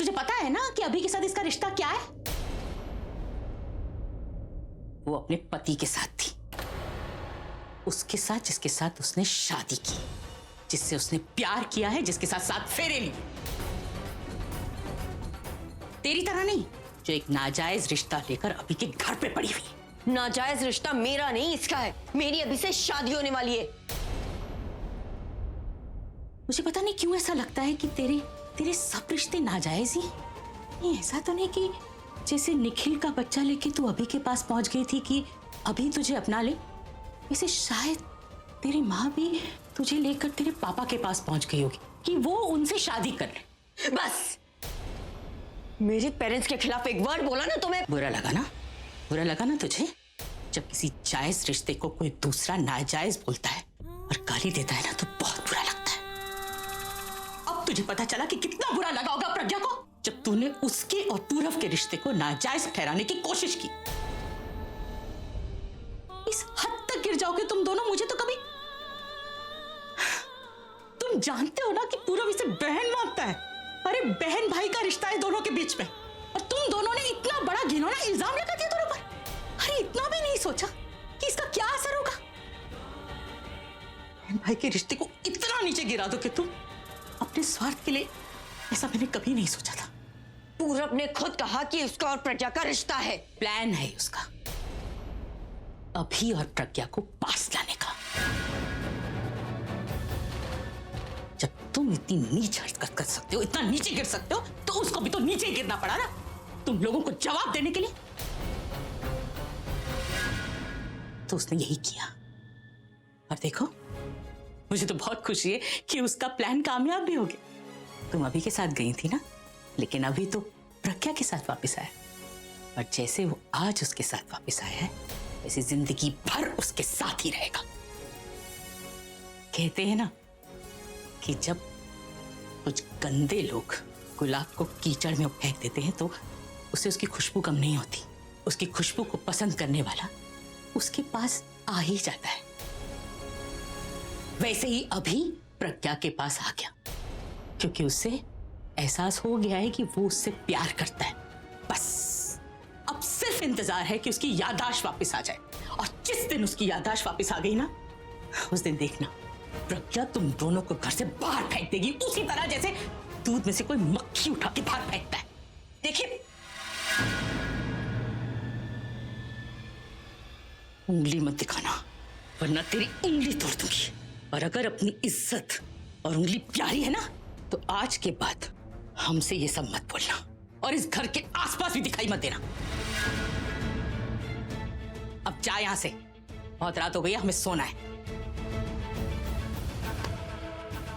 तुझे पता है ना कि अभी के साथ इसका रिश्ता क्या है? वो अपने पति के साथ थी, उसके साथ जिसके साथ उसने शादी की, जिससे उसने प्यार किया है, जिसके साथ 7 फेरे लिए। तेरी तरह नहीं, जो एक नाजायज रिश्ता लेकर अभी के घर पे पड़ी हुई है। नाजायज रिश्ता मेरा नहीं, इसका है। मेरी अभी से शादी होने वाली है। मुझे पता नहीं क्यों ऐसा लगता है कि तेरे सब रिश्ते नाजायज ही। नहीं, ऐसा तो नहीं कि जैसे निखिल का बच्चा लेके तू अभी के पास पहुंच गई थी कि अभी तुझे अपना ले, वैसे शायद तेरी माँ भी तुझे लेकर तेरे पापा के पास पहुंच गई होगी कि वो उनसे शादी कर ले। बस मेरे पेरेंट्स के खिलाफ एक वर्ड बोला ना तुम्हें बुरा लगा ना तुझे? जब किसी जायज रिश्ते को कोई दूसरा नाजायज बोलता है और गाली देता है ना, तो बहुत बुरा लगता है। अब तुझे पता चला कि कितना बुरा लगा होगा प्रज्ञा को जब तूने उसके और पूरव के रिश्ते को नाजायज ठहराने की कोशिश की। इस हद तक गिर जाओगे तुम दोनों, मुझे तो कभी। तुम जानते हो ना कि पूरव इसे बहन मानता है। अरे बहन भाई का रिश्ता है दोनों के बीच में, और तुम दोनों ने इतना बड़ा घिनौना इल्जाम लगा दिया दोनों पर। अरे इतना भी नहीं सोचा कि इसका क्या असर होगा। बहन भाई के रिश्ते को इतना नीचे गिरा दो कि तुम अपने स्वार्थ के लिए। ऐसा मैंने कभी नहीं सोचा था। पूरब ने खुद कहा कि उसका और प्रज्ञा का रिश्ता है। प्लान है उसका अभी और प्रज्ञा को पास लाने का। जब तुम इतनी नीच हरकत कर सकते हो, इतना नीचे गिर सकते हो, तो उसको भी तो नीचे गिरना पड़ा ना, तुम लोगों को जवाब देने के लिए। तो उसने यही किया। और देखो, मुझे तो बहुत खुशी है कि उसका प्लान कामयाब भी हो गया। तुम अभी के साथ गई थी ना, लेकिन अभी तो प्रज्ञा के साथ वापस आया, और जैसे वो आज उसके साथ वापस आया है, वैसे जिंदगी भर उसके साथ ही रहेगा। कहते हैं ना कि जब कुछ गंदे लोग गुलाब को कीचड़ में फेंक देते हैं तो उसे उसकी खुशबू कम नहीं होती। उसकी खुशबू को पसंद करने वाला उसके पास आ ही जाता है। वैसे ही अभी प्रज्ञा के पास आ गया, क्योंकि उससे एहसास हो गया है कि वो उससे प्यार करता है। बस अब सिर्फ इंतजार है कि उसकी याददाश्त वापस आ जाए, और जिस दिन उसकी याददाश्त वापस आ गई ना, उस दिन देखना प्रज्ञा तुम दोनों को घर से बाहर फेंक देगी, उसी तरह जैसे दूध में से कोई मक्खी उठा के बाहर फेंकता है। देखिए, उंगली मत दिखाना, वरना तेरी उंगली तोड़ दूंगी। और अगर अपनी इज्जत और उंगली प्यारी है ना, तो आज के बाद हमसे ये सब मत बोलना, और इस घर के आसपास भी दिखाई मत देना। अब जा यहां से, बहुत रात हो गई है, हमें सोना है।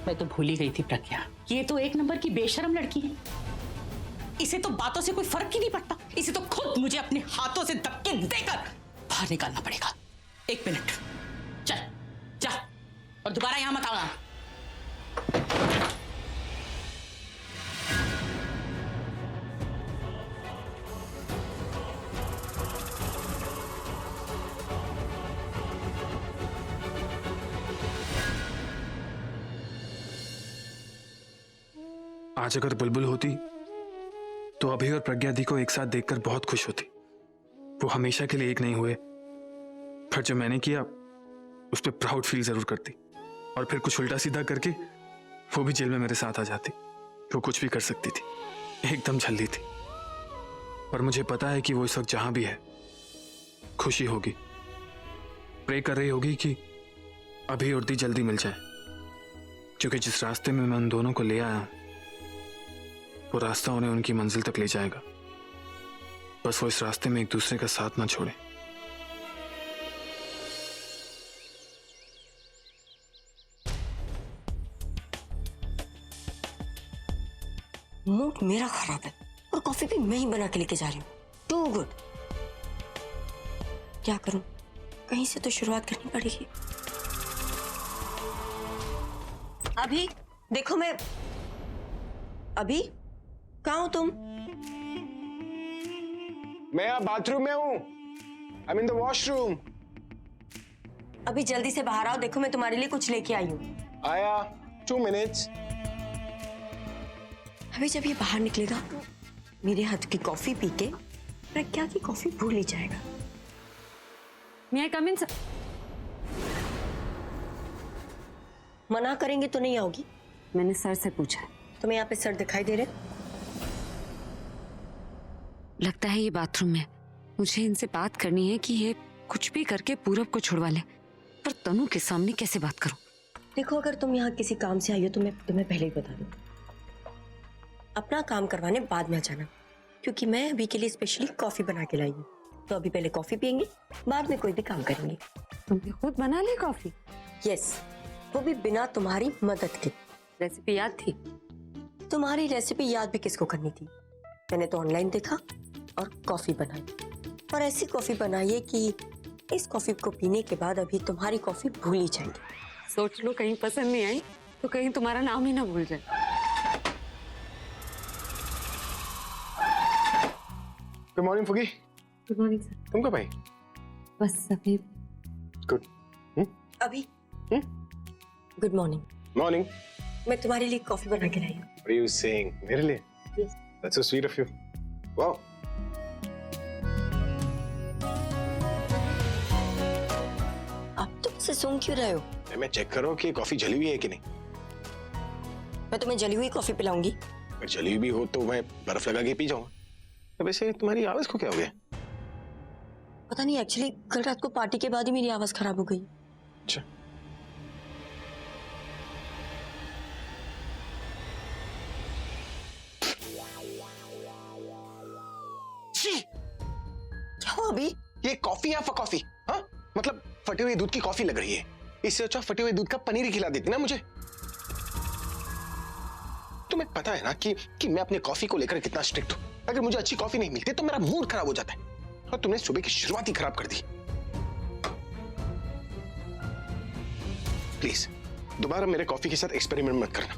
मैं तो भूल ही गई थी प्रज्ञा, ये तो एक नंबर की बेशरम लड़की है। इसे तो बातों से कोई फर्क ही नहीं पड़ता। इसे तो खुद मुझे अपने हाथों से धक्के देकर बाहर निकालना पड़ेगा। 1 मिनट, चल जा, और दोबारा यहां मत आना। आज अगर बुलबुल होती तो अभी और प्रज्ञा दी को एक साथ देखकर बहुत खुश होती। वो हमेशा के लिए एक नहीं हुए, पर जो मैंने किया उस पर प्राउड फील जरूर करती, और फिर कुछ उल्टा सीधा करके वो भी जेल में मेरे साथ आ जाती। वो कुछ भी कर सकती थी, एकदम झल्ली थी। पर मुझे पता है कि वो इस वक्त जहां भी है खुशी होगी, प्रे कर रही होगी कि अभी और दी जल्दी मिल जाए, क्योंकि जिस रास्ते में मैं उन दोनों को ले आया हूं वो रास्ता उन्हें उनकी मंजिल तक ले जाएगा। बस वो इस रास्ते में एक दूसरे का साथ ना छोड़े। मूड मेरा खराब है और कॉफी भी मैं ही बना के लेके जा रही हूँ। Too good. क्या करूं, कहीं से तो शुरुआत करनी पड़ेगी। अभी देखो, मैं अभी कहाँ हो तुम? मैं यहाँ बाथरूम में हूँ। I mean the washroom. अभी जल्दी से बाहर आओ, देखो मैं तुम्हारे लिए कुछ लेके आई हूँ। आया, 2 मिनट्स। अभी जब ये बाहर निकलेगा मेरे हाथ की कॉफी पी के प्रज्ञा की कॉफी भूल ही जाएगा। मे आई कम इन सर? मना करेंगे तो नहीं आओगी? मैंने सर से पूछा है। तुम्हें यहाँ पे सर दिखाई दे रहे? लगता है ये बाथरूम में। मुझे इनसे बात करनी है कि ये कुछ भी करके पूरब को छुड़वा ले, पर तनु के सामने कैसे बात करूं? देखो, अगर तुम यहाँ किसी काम से आई हो तो मैं तुम्हें पहले ही बता दूं, अपना काम करवाने बाद में आ जाना, क्योंकि मैं अभी के लिए स्पेशली कॉफी बना के लाई हूँ। तो अभी पहले कॉफी पियेंगे, बाद में कोई भी काम करेंगे। तुमने खुद बना ली कॉफी? यस, वो भी बिना तुम्हारी मदद के। रेसिपी याद थी? तुम्हारी रेसिपी याद भी किसको करनी थी? मैंने तो ऑनलाइन देखा और कॉफी बनाई, और ऐसी कॉफी बनाई है कि इस कॉफी को पीने के बाद अभी तुम्हारी कॉफी भूल ही जाएंगे। सोच लो कहीं पसंद नहीं आई तो कहीं तुम्हारा नाम ही ना भूल जाए। गुड मॉर्निंग फुगी। Good morning sir. तुम कब आई? बस अभी। गुड। अभी गुड मॉर्निंग। मॉर्निंग। मैं तुम्हारे लिए कॉफी बना के लाई हूँ। What are you saying? मेरे लिए? Yes. That's so sweet of you. Wow. आप तुम से सूंघ क्यों रहे हो? मैं चेक कर रहा हूँ कि कॉफी जली हुई है कि नहीं। मैं तुम्हें जली हुई कॉफी पिलाऊंगी। अगर जली हुई हो तो मैं बर्फ लगा के पी जाऊंगा। तो वैसे तुम्हारी आवाज को क्या हो गया? पता नहीं, एक्चुअली कल रात को पार्टी के बाद ही मेरी आवाज खराब हो गई। अच्छा। क्या हुआ अभी? ये कॉफी या कॉफी? हाँ, मतलब फटे हुए दूध की कॉफी लग रही है। इससे अच्छा फटे हुए दूध का पनीर ही खिला देती ना मुझे। तुम्हें पता है ना कि मैं अपने कॉफी को लेकर कितना स्ट्रिक्ट हूं। अगर मुझे अच्छी कॉफी नहीं मिलती तो मेरा मूड खराब हो जाता है, और तुमने सुबह की शुरुआत ही खराब कर दी। प्लीज दोबारा मेरे कॉफी के साथ एक्सपेरिमेंट मत करना,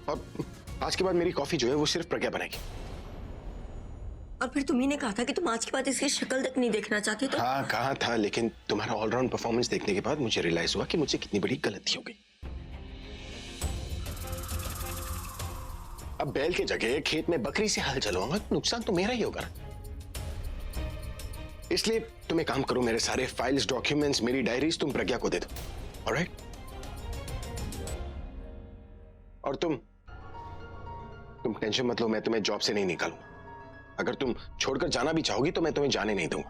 और आज के बाद मेरी कॉफी जो है वो सिर्फ प्रज्ञा बनाएगी। और फिर तुम्ही ने कहा था कि तुम आज के बाद इसकी शक्ल तक नहीं देखना चाहते। तो हाँ कहा था, लेकिन तुम्हारा ऑलराउंड परफॉर्मेंस देखने के बाद मुझे रियलाइज हुआ कि मुझसे कितनी बड़ी गलती हो गई। अब बैल के जगह खेत में बकरी से हल चलवाऊंगा तो नुकसान तो मेरा ही होगा ना। इसलिए तुम एक काम करो, मेरे सारे फाइल्स, डॉक्यूमेंट्स, मेरी डायरीज तुम प्रज्ञा को दे दो। ऑलराइट? और तुम टेंशन मत लो, मैं तुम्हें जॉब से नहीं निकालूंगा। अगर तुम छोड़कर जाना भी चाहोगी तो मैं तुम्हें जाने नहीं दूंगा।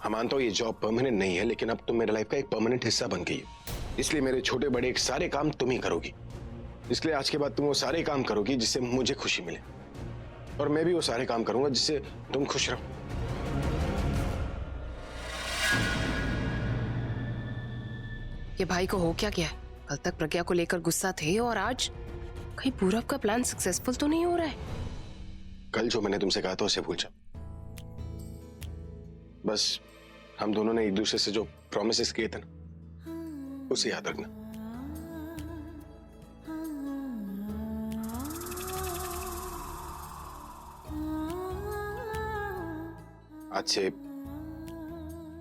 हम मानता हूं ये जॉब परमानेंट नहीं है, लेकिन अब तुम मेरे लाइफ का एक परमानेंट हिस्सा बन गई हो। इसलिए मेरे छोटे बड़े सारे काम तुम ही करोगी। इसलिए आज के बाद तुम वो सारे काम करोगी जिससे मुझे खुशी मिले, और मैं भी वो सारे काम करूंगा जिससे तुम खुश रहो। ये भाई को हो क्या गया है? कल तक प्रज्ञा को लेकर गुस्सा थे और आज कहीं पूरब का प्लान सक्सेसफुल तो नहीं हो रहा है। कल जो मैंने तुमसे कहा था उसे भूल जाओ। बस हम दोनों ने एक दूसरे से जो प्रॉमिसेस किए थे ना, उसे याद रखना। आज से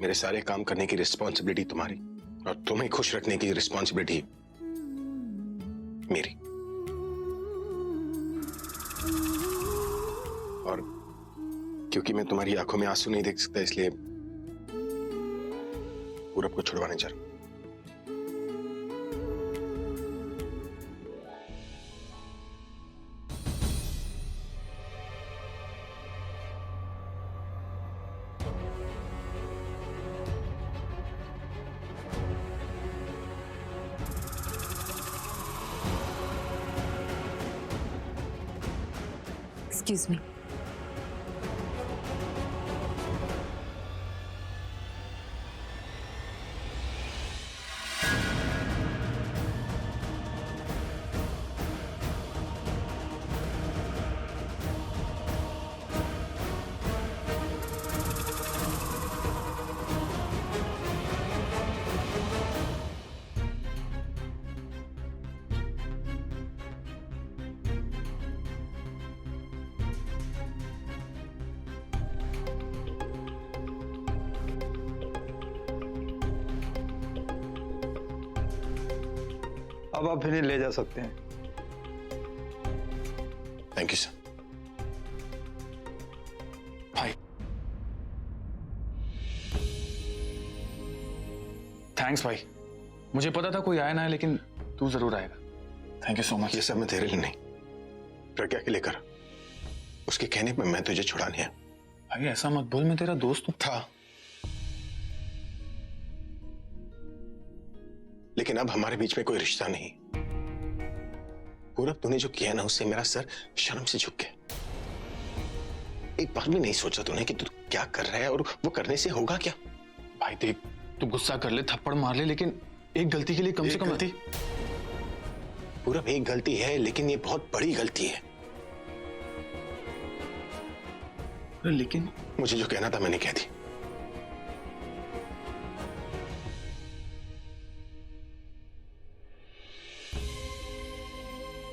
मेरे सारे काम करने की रिस्पॉन्सिबिलिटी तुम्हारी, और तुम्हें खुश रखने की रिस्पॉन्सिबिलिटी मेरी। और क्योंकि मैं तुम्हारी आंखों में आंसू नहीं देख सकता, इसलिए पूरब को छुड़वाने जा रहा हूं। Excuse me. अब आप इन्हें ले जा सकते हैं। Thank you sir. भाई थैंक्स भाई, मुझे पता था कोई आया ना है, लेकिन तू जरूर आएगा। Thank you so much. ये सब मैं तेरे लिए नहीं, प्रज्ञा के लिए कर। उसके कहने पे मैं तुझे छुड़ाने आया। भाई ऐसा मत बोल, मैं तेरा दोस्त हूं। था, लेकिन अब हमारे बीच में कोई रिश्ता नहीं। पूरब, तूने जो किया ना उससे मेरा सर शर्म से झुक गया। एक बार भी नहीं सोचा तूने कि तू क्या कर रहा है और वो करने से होगा क्या। भाई देख, तू गुस्सा कर ले, थप्पड़ मार ले, लेकिन एक गलती के लिए कम से कम गलती पूरब, एक गलती है लेकिन ये बहुत बड़ी गलती है। लेकिन मुझे जो कहना था मैंने कह दी।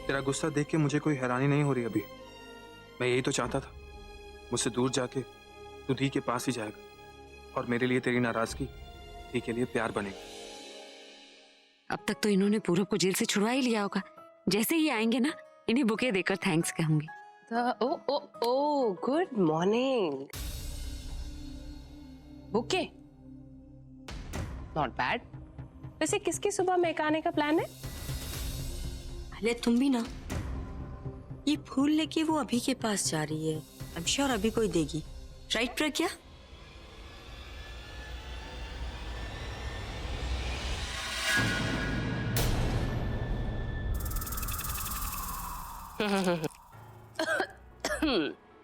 तेरा गुस्सा देख के मुझे कोई हैरानी नहीं हो रही अभी। मैं यही तो चाहता था, मुझसे दूर जाके तू धी के पास ही जाएगा और मेरे लिए तेरी नाराजगी धी के लिए प्यार बनेगी। अब तक तो इन्होंने पूरब को जेल से छुड़वा ही लिया होगा। जैसे ही आएंगे ना, इन्हें बुके देकर थैंक्स कहूंगी। Oh good morning. Bouquet not bad. वैसे किसकी सुबह में आने का प्लान है? अरे तुम भी ना, ये फूल लेके वो अभी के पास जा रही है। आई एम श्योर अभी कोई देगी, राइट प्रज्ञा?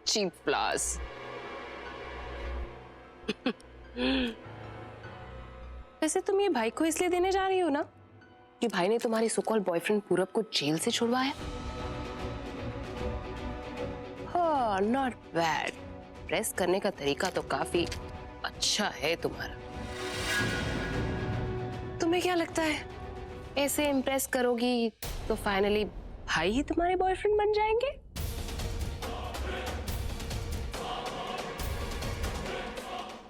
Cheap flowers. वैसे तुम ये भाई को इसलिए देने जा रही हो ना कि भाई ने तुम्हारे सो कॉल्ड बॉयफ्रेंड पूरब को जेल से छुड़वाया? हाँ, नॉट बैड। प्रेस करने का तरीका तो काफी अच्छा है तुम्हारा। तुम्हें क्या लगता है ऐसे इम्प्रेस करोगी तो फाइनली भाई ही तुम्हारे बॉयफ्रेंड बन जाएंगे?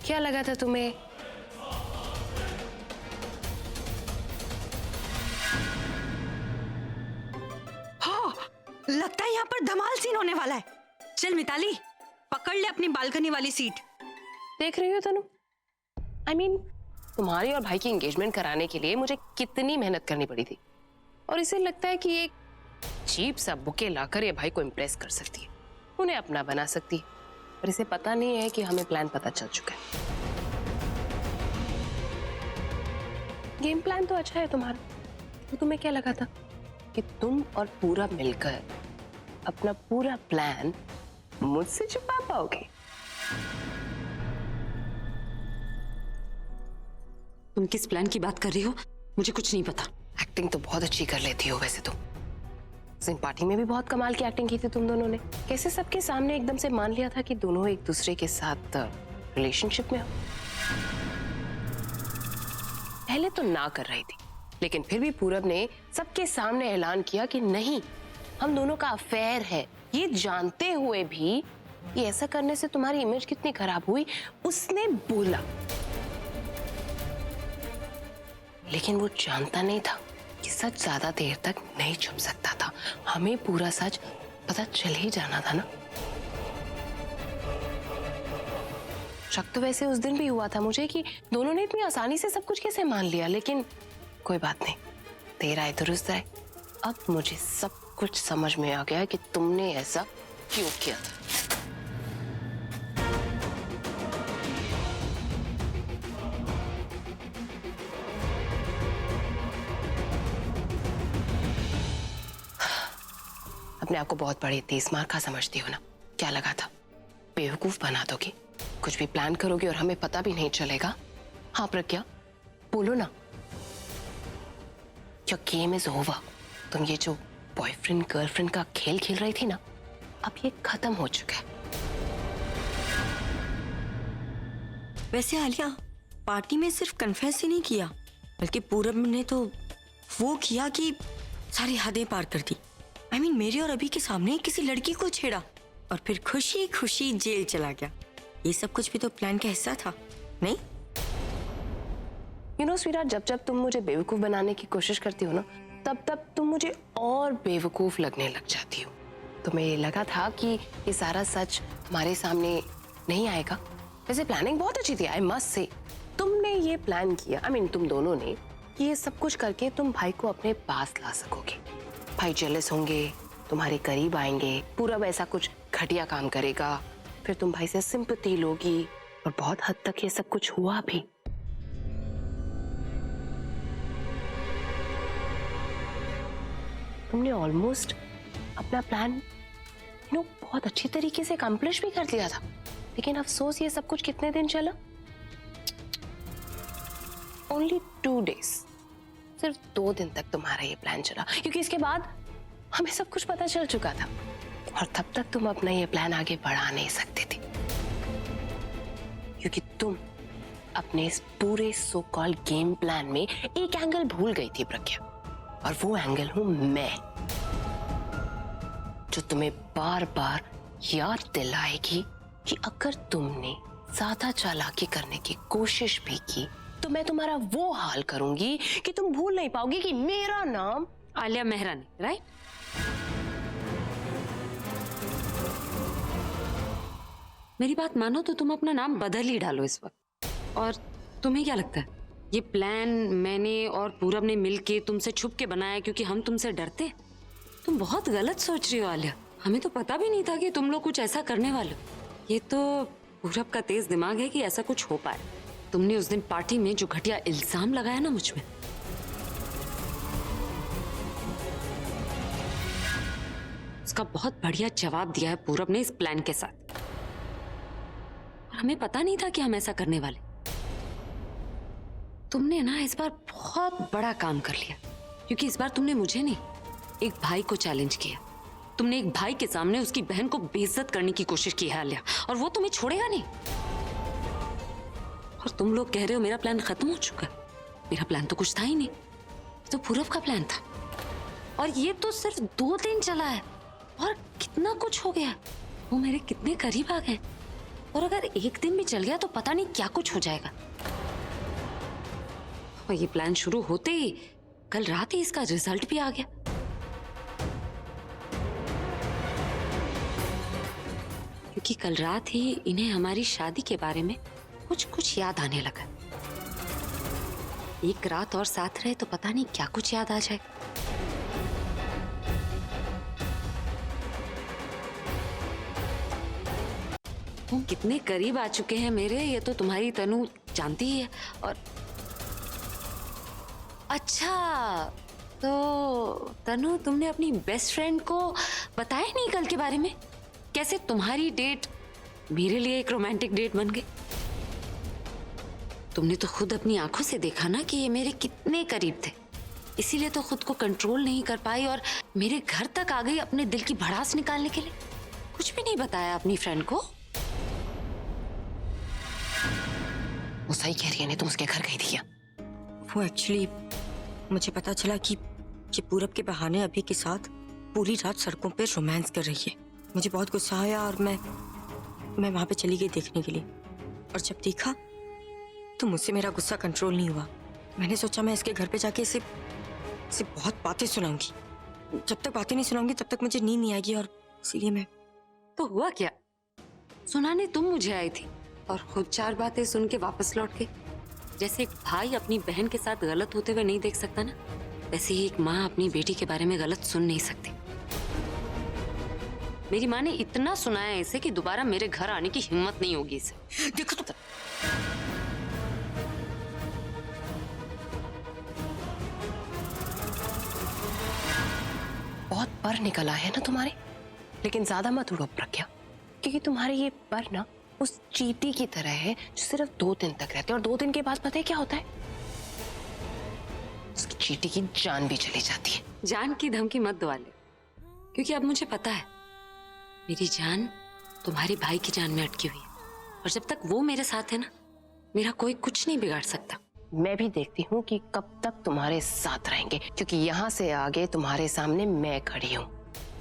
क्या लगा था तुम्हें? हाँ, लगता है यहाँ पर धमाल सीन होने वाला है। चल मिताली, पकड़ ले अपनी बालकनी वाली सीट। देख रही हो तनु, I mean, तुम्हारी और भाई की एंगेजमेंट कराने के लिए मुझे कितनी मेहनत करनी पड़ी थी, और इसे लगता है कि एक चीप सा बुके लाकर ये भाई को इम्प्रेस कर सकती है, उन्हें अपना बना सकती है। पर इसे पता नहीं है कि हमें प्लान पता चल चुका है। गेम प्लान तो अच्छा है तुम्हारा, तो तुम्हें क्या लगा था कि तुम और पूरा मिलकर अपना पूरा प्लान मुझसे छुपा पाओगे? तुम किस प्लान की बात कर रही हो? मुझे कुछ नहीं पता। एक्टिंग तो बहुत अच्छी कर लेती हो वैसे तुम। जिन पार्टी में भी बहुत कमाल की एक्टिंग की थी तुम दोनों ने। कैसे सबके सामने एकदम से मान लिया था कि दोनों एक दूसरे के साथ रिलेशनशिप में हो। पहले तो ना कर रही थी, लेकिन फिर भी पूरब ने सबके सामने ऐलान किया कि नहीं, हम दोनों का अफेयर है। ये जानते हुए भी कि ऐसा करने से तुम्हारी इमेज कितनी खराब हुई, उसने बोला। लेकिन वो जानता नहीं था कि सच ज्यादा देर तक नहीं छुप सकता था। हमें पूरा सच पता चल ही जाना था ना। शक तो वैसे उस दिन भी हुआ था मुझे कि दोनों ने इतनी आसानी से सब कुछ कैसे मान लिया, लेकिन कोई बात नहीं, तेरा है दुरुस्त है। अब मुझे सब कुछ समझ में आ गया कि तुमने ऐसा क्यों किया था। अपने आप को बहुत बड़ी तेज मार खा समझती हो ना? क्या लगा था बेवकूफ बना दोगी, कुछ भी प्लान करोगी और हमें पता भी नहीं चलेगा? हाँ प्रज्ञा, बोलो ना। Your game is over. तुम ये जो बॉयफ्रेंड गर्लफ्रेंड का खेल खेल रही थी ना, अब ये खत्म हो चुका है। वैसे आलिया, पार्टी में सिर्फ कन्फेस ही नहीं किया, बल्कि पूरब ने तो वो किया कि सारी हदें पार कर दी। I mean, मेरे और अभी के सामने किसी लड़की को छेड़ा और फिर खुशी खुशी जेल चला गया। ये सब कुछ भी तो प्लान का हिस्सा था, नहीं? यू नो स्वीटहार्ट, जब जब तुम मुझे बेवकूफ बनाने की कोशिश करती हो ना, तब तुम मुझे और बेवकूफ लगने लग जाती हो। तुम्हें ये लगा था कि ये सारा सच हमारे सामने नहीं आएगा। वैसे प्लानिंग बहुत अच्छी थी, आई मस्ट से। तुमने ये प्लान किया, आई मीन तुम दोनों ने, कि ये सब कुछ करके तुम भाई को अपने पास ला सकोगे। भाई जेलस होंगे, तुम्हारे करीब आएंगे, पूरा वैसा कुछ घटिया काम करेगा, फिर तुम भाई से सिंपैथी लोगी, और बहुत हद तक ये सब कुछ हुआ भी। तुमने ऑलमोस्ट अपना प्लान बहुत अच्छी तरीके से अकम्प्लिश भी कर दिया था। लेकिन अफसोस ये सब कुछ कितने दिन चला? ओनली 2 days, सिर्फ 2 दिन तक तुम्हारा ये प्लान चला, क्योंकि इसके बाद हमें सब कुछ पता चल चुका था और तब तक तुम अपना ये प्लान आगे बढ़ा नहीं सकते थे, क्योंकि तुम अपने इस पूरे सो कॉल्ड गेम प्लान में एक एंगल भूल गई थी प्रज्ञा, और वो एंगल हूं मैं, जो तुम्हें बार बार याद दिलाएगी कि अगर तुमने ज्यादा चालाकी करने की कोशिश भी की तो मैं तुम्हारा वो हाल करूंगी कि तुम भूल नहीं पाओगी कि मेरा नाम आलिया मेहरानी, राइट? मेरी बात मानो तो तुम अपना नाम बदल ही डालो इस वक्त। और तुम्हें क्या लगता है ये प्लान मैंने और पूरब ने मिलके तुमसे छुप के बनाया क्योंकि हम तुमसे डरते? तुम बहुत गलत सोच रही हो आलिया। हमें तो पता भी नहीं था कि तुम लोग कुछ ऐसा करने वाले हो। ये तो पूरब का तेज दिमाग है कि ऐसा कुछ हो पाए। तुमने उस दिन पार्टी में जो घटिया इल्जाम लगाया ना मुझ में, उसका बहुत बढ़िया जवाब दिया है पूरब ने इस प्लान के साथ। और हमें पता नहीं था कि हम ऐसा करने वाले। तुमने ना इस बार बहुत बड़ा काम कर लिया, क्योंकि इस बार तुमने मुझे नहीं, एक भाई को चैलेंज किया। तुमने एक भाई के सामने उसकी बहन को बेइज्जत करने की कोशिश की है आलिया, और वो तुम्हें छोड़ेगा नहीं। और तुम लोग कह रहे हो मेरा प्लान खत्म हो चुका है। मेरा प्लान तो कुछ था ही नहीं, तो पूरब का प्लान था। और ये तो सिर्फ 2 दिन चला है और कितना कुछ हो गया। वो मेरे कितने करीब आ गए, और अगर 1 दिन भी चल गया तो पता नहीं क्या कुछ हो जाएगा। और ये प्लान शुरू होते ही कल रात ही इसका रिजल्ट भी आ गया। क्योंकि कल रात ही इन्हें हमारी शादी के बारे में कुछ याद आने लगा। एक रात और साथ रहे तो पता नहीं क्या कुछ याद आ जाए। तुम कितने करीब आ चुके हैं मेरे, ये तो तुम्हारी तनु जानती ही है। और अच्छा, तो तनु तुमने अपनी बेस्ट फ्रेंड को बताया नहीं कल के बारे में? कैसे तुम्हारी डेट मेरे लिए एक रोमांटिक डेट बन गई। तुमने तो खुद अपनी आंखों से देखा ना कि ये मेरे कितने करीब थे, इसीलिए तो खुद को कंट्रोल नहीं कर पाई और मेरे घर तक आ गई अपने दिल की भड़ास निकालने के लिए। कुछ भी नहीं बताया अपनी फ्रेंड को। वो सही कह रही है, नहीं तुम उसके घर गई थी क्या? वो एक्चुअली मुझे पता चला कि ये पूरब के बहाने अभी के साथ पूरी रात सड़कों पे रोमांस कर रही है। मुझे बहुत गुस्सा आया और मैं वहां पे चली गई देखने के लिए। और जब देखा तो मुझसे मेरा गुस्सा कंट्रोल नहीं हुआ। मैंने सोचा मैं इसके घर पे जाके इसे बहुत बातें सुनाऊंगी। जब तक बातें नहीं सुनाऊंगी तब तक मुझे नींद नहीं आएगी, और इसीलिए मैं। तो हुआ क्या? सुनाने तुम मुझे आई थी और खुद 4 बातें सुन के वापस लौट गई। जैसे एक भाई अपनी बहन के साथ गलत होते हुए नहीं देख सकता ना, वैसे ही एक माँ अपनी बेटी के बारे में गलत सुन नहीं सकती। मेरी माँ ने इतना सुनाया इसे कि दोबारा मेरे घर आने की हिम्मत नहीं होगी इसे। देखो तो बहुत पर निकला है ना तुम्हारे, लेकिन ज्यादा मत उड़ो प्रज्ञा, क्योंकि तुम्हारे ये पर ना उस चींटी की तरह है जो सिर्फ 2 दिन तक रहते हैं, और 2 दिन के बाद पता है क्या होता है? उसकी चींटी की जान भी चली जाती है। जान की धमकी मत दो आले, क्योंकि अब मुझे पता है मेरी जान तुम्हारे भाई की जान में अटकी हुई है, और जब तक वो मेरे साथ है ना, मेरा कोई कुछ नहीं बिगाड़ सकता। मैं भी देखती हूँ कि कब तक तुम्हारे साथ रहेंगे, क्योंकि यहाँ से आगे तुम्हारे सामने मैं खड़ी हूँ,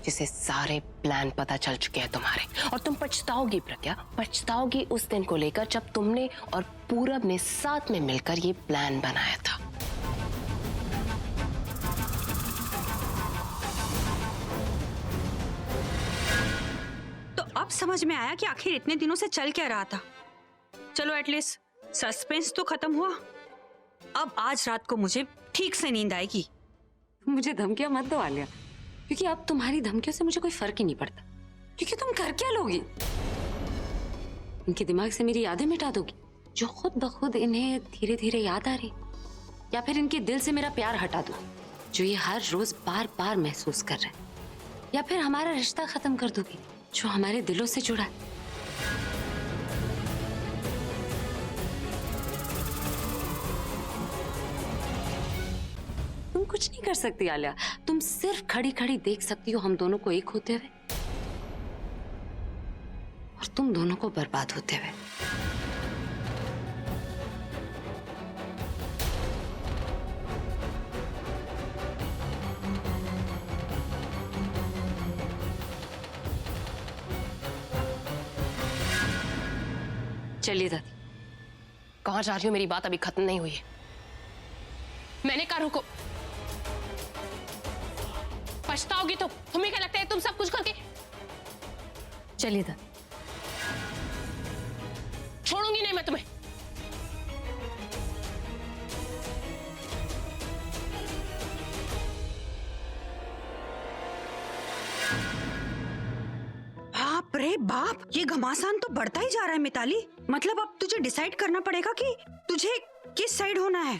जिसे सारे प्लान पता चल चुके हैं तुम्हारे। और तुम पछताओगी प्रज्ञा, पछताओगी उस दिन को लेकर जब तुमने और पूरब ने साथ में मिलकर ये प्लान बनाया था। अब समझ में आया कि आखिर इतने दिनों से चल क्या रहा था। चलो एटलीस्ट सस्पेंस तो खत्म हुआ। अब आज रात को मुझे ठीक से नींद आएगी। मुझे धमकियां मत दो आलिया, क्योंकि अब तुम्हारी धमकियों से मुझे कोई फर्क ही नहीं पड़ता। क्योंकि तुम कर क्या लोगी? इनके दिमाग से मेरी यादें मिटा दोगी जो खुद ब खुद इन्हें धीरे धीरे याद आ रही, या फिर इनके दिल से मेरा प्यार हटा दो जो ये हर रोज बार बार महसूस कर रहे हैं, या फिर हमारा रिश्ता खत्म कर दोगी जो हमारे दिलों से जुड़ा है। तुम कुछ नहीं कर सकती आलिया, तुम सिर्फ खड़ी खड़ी देख सकती हो हम दोनों को एक होते हुए और तुम दोनों को बर्बाद होते हुए। चलिए दादी। कहाँ जा रही हो? मेरी बात अभी खत्म नहीं हुई है। मैंने कहा रुको। पछताओगी तो। तुम्हें क्या लगता है तुम सब कुछ करके? चलिए दादी। छोड़ूंगी नहीं मैं तुम्हें। बाप रे बाप, ये घमासान तो बढ़ता ही जा रहा है मिताली। मतलब अब तुझे डिसाइड करना पड़ेगा कि तुझे किस साइड होना है।